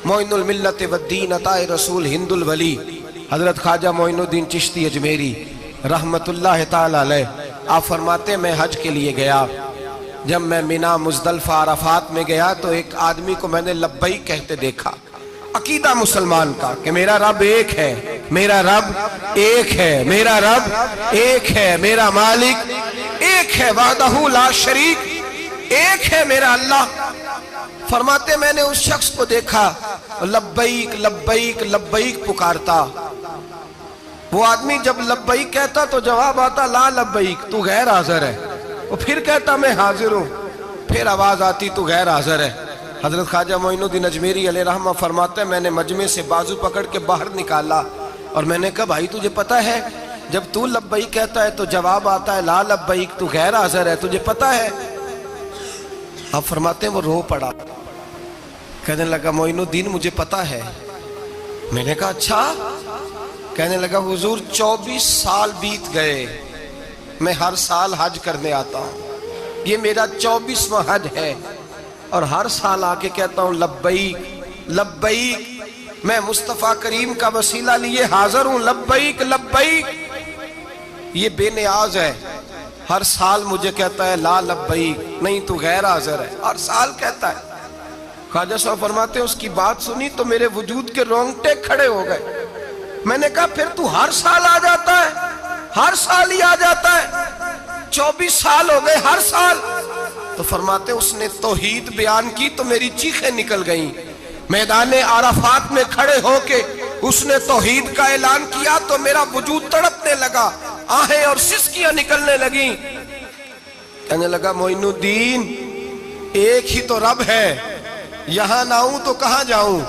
معین الملت والدین عطائے رسول ہند الولی حضرت خواجہ معین الدین چشتی اجمیری رحمت اللہ تعالی علیہ، آپ فرماتے میں حج کے لیے گیا، جب میں مینا مزدلفہ عرفات میں گیا تو ایک آدمی کو میں نے لبیک کہتے دیکھا، عقیدہ مسلمان کا کہ میرا رب ایک ہے، میرا رب ایک ہے، میرا رب ایک ہے، میرا مالک ایک ہے، وحدہ لا شریک ایک ہے میرا اللہ۔ فرماتے میں نے اس شخص کو دیکھا لبیک لبیک لبیک پکارتا، وہ آدمی جب لبیک کہتا تو جواب آتا لا لبیک، تو غیر حاضر ہے، وہ پھر کہتا میں حاضر ہوں، پھر آواز آتی تو غیر حاضر ہے۔ حضرت خواجہ معین الدین اجمیری علیہ رحمہ فرماتے ہیں میں نے مجمع سے بازو پکڑ کے باہر نکالا اور میں نے کہا بھائی تجھے پتہ ہے جب تو لبیک کہتا ہے تو جواب آتا ہے لا لبیک، تو غیر حاضر ہے، تجھے پتہ ہے؟ آپ فرماتے ہیں وہ رو پڑا، کہنے لگا معین الدین مجھے پتہ ہے۔ میں نے کہا اچھا؟ کہنے لگا حضور 24 سال بیت گئے، میں ہر سال حج کرنے آتا ہوں، یہ میرا 24واں حج ہے، اور ہر سال آ کے کہتا ہوں لبیک لبیک، میں مصطفیٰ کریم کا وسیلہ لیے حاضر ہوں، لبیک لبیک۔ یہ بے نیاز ہے، ہر سال مجھے کہتا ہے لا لبیک، نہیں تو غیر حاضر ہے، ہر سال کہتا ہے۔ خواجہ صاحب فرماتے ہیں اس کی بات سنی تو میرے وجود کے رونگٹے کھڑے ہو گئے۔ میں نے کہا پھر تو ہر سال آ جاتا ہے، ہر سال ہی آ جاتا ہے، 24 سال ہو گئے ہر سال۔ تو فرماتے اس نے توحید بیان کی تو میری چیخیں نکل گئیں، میدان عرفات میں کھڑے ہو کے اس نے توحید کا اعلان کیا تو میرا وجود تڑپنے لگا، آہیں اور سسکیاں نکلنے لگیں۔ کہنے لگا معین الدین ایک ہی تو رب ہے، یہاں نہ ہوں تو کہاں جاؤں،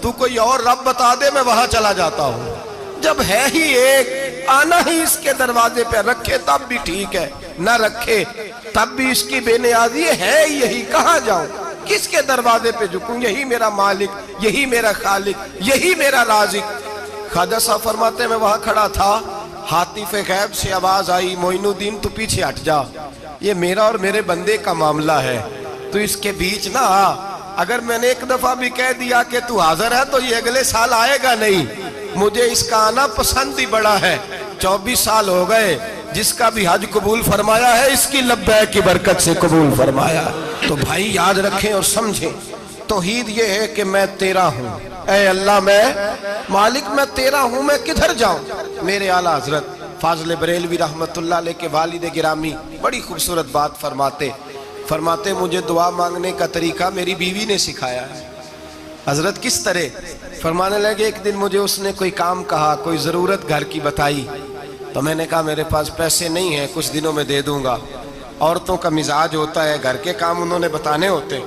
تو کوئی اور رب بتا دے میں وہاں چلا جاتا ہوں، جب ہے ہی ایک آنا ہی اس کے دروازے پہ، رکھے تب بھی ٹھیک ہے، نہ رکھے تب بھی اس کی بے نیازی ہے یہی، کہاں جاؤں، کس کے دروازے پہ جھکوں، یہی میرا مالک، یہی میرا خالق، یہی میرا رازق۔ خواجہ صاحب فرماتے میں وہاں کھڑا تھا، حاطف غیب سے آواز آئی معین الدین تو پیچھے ہٹ جا، یہ میرا اور میرے بندے کا معاملہ ہے، تو اس کے بیچ نہ آ، اگر میں نے ایک دفعہ بھی کہہ دیا کہ تو حاضر ہے تو یہ اگلے سال آئے گا نہیں، مجھے اس کا آنا پسند ہی بڑا ہے۔ 24 سال ہو گئے، جس کا بھی حج قبول فرمایا ہے اس کی لبیک کی برکت سے قبول فرمایا۔ تو بھائی یاد رکھیں اور سمجھیں، توحید یہ ہے کہ میں تیرا ہوں، اے اللہ میں مالک میں تیرا ہوں، میں کدھر جاؤں۔ میرے اعلیٰ حضرت فاضل بریلوی رحمت اللہ علیہ کے والد گرامی بڑی خوبصورت بات فرماتے مجھے دعا مانگنے کا طریقہ میری بیوی نے سکھایا ہے۔ حضرت کس طرح؟ فرمانے لگے ایک دن مجھے اس نے کوئی کام کہا، کوئی ضرورت گھر کی بتائی، تو میں نے کہا میرے پاس پیسے نہیں ہیں، کچھ دنوں میں دے دوں گا۔ عورتوں کا مزاج ہوتا ہے، گھر کے کام انہوں نے بتانے ہوتے۔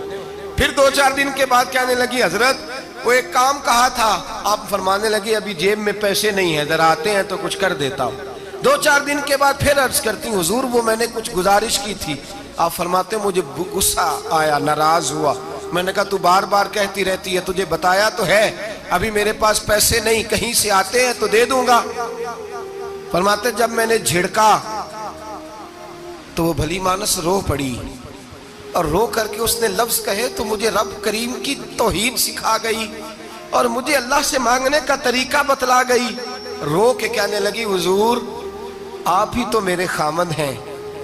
پھر 2-4 دن کے بعد کہنے لگی حضرت وہ ایک کام کہا تھا، آپ فرمانے لگے ابھی جیب میں پیسے نہیں ہیں، ذرا آتے ہیں تو کچھ کر دیتا ہوں۔ 2-4 دن کے بعد پھر عرض کرتی ہوں حضور وہ میں نے کچھ گزارش کی تھی، آپ فرماتے ہیں مجھے غصہ آیا، ناراض ہوا، میں نے کہا تو بار بار کہتی رہتی ہے، تجھے بتایا تو ہے، ابھی میرے پاس پیسے نہیں، کہیں سے آتے ہیں تو دے دوں گا۔ فرماتے جب میں نے جھڑکا تو وہ بھلی مانس رو پڑی، اور رو کر کے اس نے لفظ کہے تو مجھے رب کریم کی توحید سکھا گئی اور مجھے اللہ سے مانگنے کا طریقہ بتلا گئی۔ رو کے کہنے لگی حضور آپ ہی تو میرے خامد ہیں،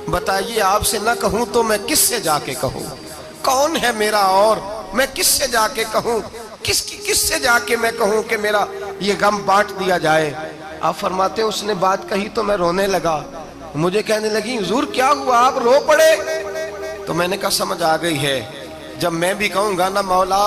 بتائیے آپ سے نہ کہوں تو میں کس سے جا کے کہوں، کون ہے میرا اور میں کس سے جا کے کہوں، کس سے جا کے میں کہوں کہ میرا یہ غم بانٹ دیا جائے۔ آپ فرماتے ہیں اس نے بات کہی تو میں رونے لگا، مجھے کہنے لگی حضور کیا ہوا آپ رو پڑے؟ تو میں نے کہا سمجھ آ گئی ہے، جب میں بھی کہوں گا نا مولا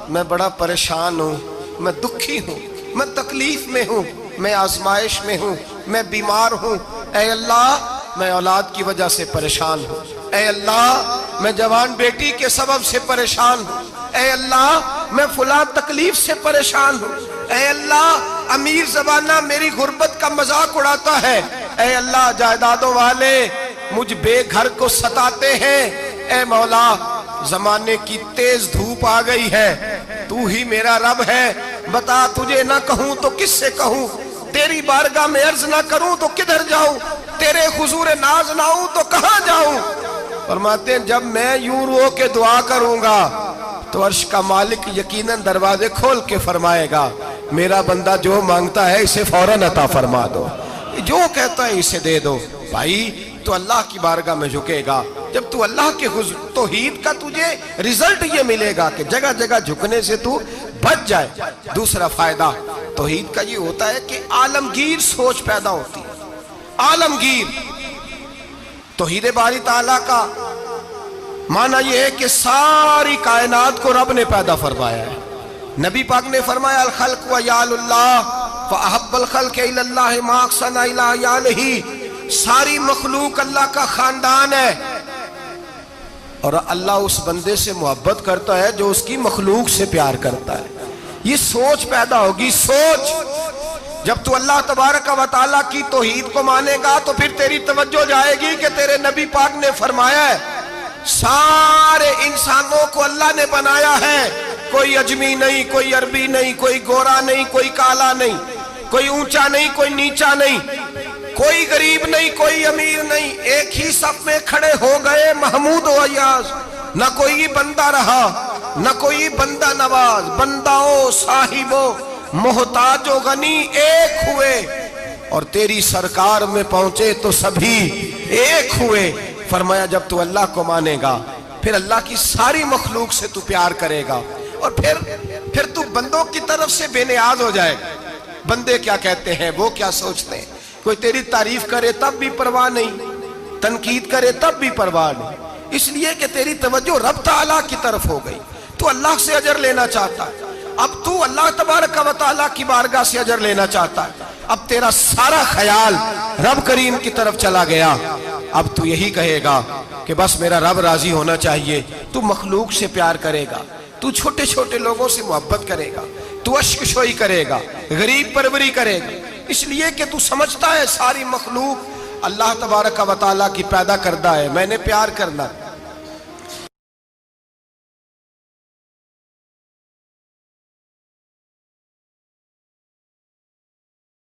میں بڑا پریشان ہوں، میں دکھی ہوں، میں تکلیف میں ہوں، میں آزمائش میں ہوں، میں بیمار ہوں، اے اللہ میں اولاد کی وجہ سے پریشان ہوں، اے اللہ میں جوان بیٹی کے سبب سے پریشان ہوں، اے اللہ میں فلاں تکلیف سے پریشان ہوں، اے اللہ امیر زبانہ میری غربت کا مذاق اڑاتا ہے، اے اللہ جائیدادوں والے مجھ بے گھر کو ستاتے ہیں، اے مولا زمانے کی تیز دھوپ آ گئی ہے، تو ہی میرا رب ہے، بتا تجھے نہ کہوں تو کس سے کہوں، تیری بارگاہ میں عرض نہ کروں تو کدھر جاؤں، تیرے حضور ناز نہ ہوں تو کہاں جاؤں۔ فرماتے ہیں جب میں یوں رو کے دعا کروں گا تو عرش کا مالک یقیناً دروازے کھول کے فرمائے گا میرا بندہ جو مانگتا ہے اسے فوراً عطا فرما دو، جو کہتا ہے اسے دے دو۔ بھائی تو اللہ کی بارگاہ میں جھکے گا، جب تو اللہ کے توحید کا تجھے رزلٹ یہ ملے گا کہ جگہ جگہ جھکنے سے تو بچ جائے۔ دوسرا فائدہ توحید کا یہ ہوتا ہے کہ عالمگیر سوچ پیدا ہوتی ہے، عالمگیر۔ توحید باری تعالیٰ کا معنی یہ ہے کہ ساری کائنات کو رب نے پیدا فرمایا ہے۔ نبی پاک نے فرمایا الخلق وعیال اللہ فاحب الخلق الی اللہ ما احسن الی عیالہ، ساری مخلوق اللہ کا خاندان ہے، اور اللہ اس بندے سے محبت کرتا ہے جو اس کی مخلوق سے پیار کرتا ہے۔ یہ سوچ پیدا ہوگی، سوچ۔ جب تو اللہ تبارک و تعالیٰ کی توحید کو مانے گا تو پھر تیری توجہ جائے گی کہ تیرے نبی پاک نے فرمایا ہے سارے انسانوں کو اللہ نے بنایا ہے، کوئی اجمی نہیں، کوئی عربی نہیں، کوئی گورا نہیں، کوئی کالا نہیں، کوئی اونچا نہیں، کوئی نیچا نہیں، کوئی غریب نہیں، کوئی امیر نہیں، ایک ہی صف میں کھڑے ہو گئے محمود و ایاز۔ نہ کوئی بندہ رہا، نہ کوئی بندہ نواز، بنداؤں صاحبوں محتاج و غنی ایک ہوئے، اور تیری سرکار میں پہنچے تو سبھی ایک ہوئے۔ فرمایا جب تو اللہ کو مانے گا پھر اللہ کی ساری مخلوق سے تو پیار کرے گا، اور پھر تو بندوں کی طرف سے بے نیاز ہو جائے گا۔ بندے کیا کہتے ہیں، وہ کیا سوچتے ہیں، کوئی تیری تعریف کرے تب بھی پرواہ نہیں، تنقید کرے تب بھی پرواہ نہیں، اس لیے کہ تیری توجہ رب تعالیٰ کی طرف ہو گئی، تو اللہ سے اجر لینا چاہتا ہے۔ اب تو اللہ تبارک و تعالیٰ کی بارگاہ سے اجر لینا چاہتا ہے، اب تیرا سارا خیال رب کریم کی طرف چلا گیا۔ اب تو یہی کہے گا کہ بس میرا رب راضی ہونا چاہیے۔ تو مخلوق سے پیار کرے گا، تو چھوٹے چھوٹے لوگوں سے محبت کرے گا، تو اشک شوئی کرے گا، غریب پروری کرے گا، اس لیے کہ تو سمجھتا ہے ساری مخلوق اللہ تبارک و تعالیٰ کی پیدا کردہ ہے، میں نے پیار کرنا۔